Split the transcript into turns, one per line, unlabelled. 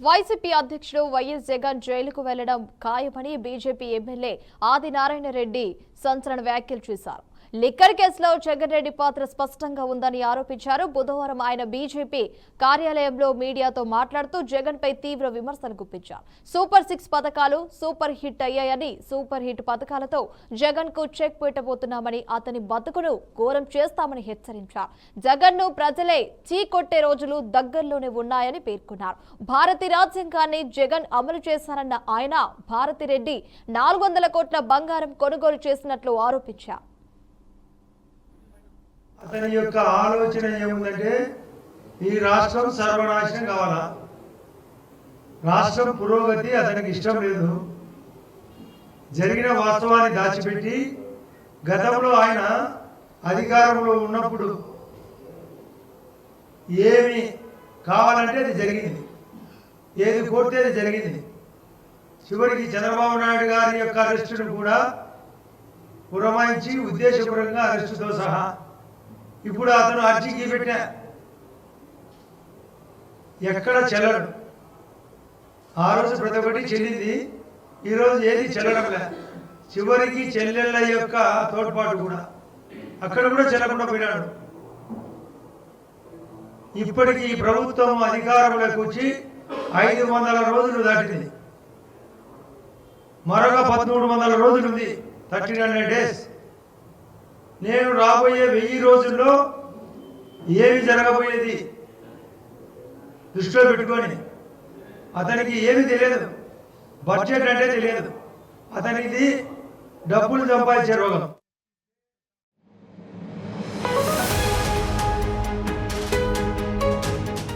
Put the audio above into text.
YCP అధ్యక్షుడు YS Jagan జైలుకు వెళ్లడం ఖాయమని బీజేపీ ఎమ్మెల్యే ఆదినారాయణ రెడ్డి సంచలన వ్యాఖ్యలు చేశారు. లిక్కర్ కేసులో జగన్ రెడ్డి పాత్ర స్పష్టంగా ఉందని ఆరోపించారు. బుధవారం ఆయన బీజేపీ కార్యాలయంలో మీడియాతో మాట్లాడుతూ జగన్ పై తీవ్ర విమర్శలు గుప్పించారు. సూపర్ 6 పథకాలు సూపర్ హిట్ అయ్యాయని, సూపర్ హిట్ పథకాలతో జగన్ కు చెక్ పెట్టబోతున్నామని, అతని బతుకును ఘోరం చేస్తామని హెచ్చరించారు. జగన్ ను ప్రజలే చీకొట్టే రోజులు దగ్గరలోనే ఉన్నాయని పేర్కొన్నారు. భారతీయ రాజ్యాంగాన్ని జగన్ అమలు చేశారన్న ఆయన భారతిరెడ్డి 400 కోట్ల బంగారం కొనుగోలు చేసినట్లు ఆరోపించారు.
అతని యొక్క ఆలోచన ఏముందంటే ఈ రాష్ట్రం సర్వనాశనం కావాలా, రాష్ట్రం పురోగతి అతనికి ఇష్టం లేదు. జరిగిన వాస్తవాన్ని దాచిపెట్టి గతంలో ఆయన అధికారంలో ఉన్నప్పుడు ఏమి కావాలంటే అది జరిగింది, ఏది కోరితే అది జరిగింది. చివరికి చంద్రబాబు నాయుడు గారి యొక్క అరెస్టును కూడా పురమాయించి ఉద్దేశపూర్వకంగా అరెస్టుతో సహా ఇప్పుడు అతను అర్జీకి పెట్టా ఎక్కడ చెల్లడు. ఆ రోజు ప్రతి ఒక్కటి చెల్లింది, ఈరోజు ఏది చెల్లడం లే. చివరికి చెల్లెళ్ళ యొక్క తోడ్పాటు కూడా అక్కడ కూడా చెల్లకుండా పోయినాడు. ఇప్పటికీ ఈ ప్రభుత్వం అధికారంలోకి వచ్చి 500 రోజులు దాటింది, మరొక 1300 రోజులు ఉంది, 1300 days. నేను రాబోయే 1000 రోజుల్లో ఏమి జరగబోయేది దృష్టిలో పెట్టుకొని అతనికి ఏమి తెలియదు, బడ్జెట్ అంటే తెలియదు, అతనికి డబ్బులు సంపాదించే రోగం.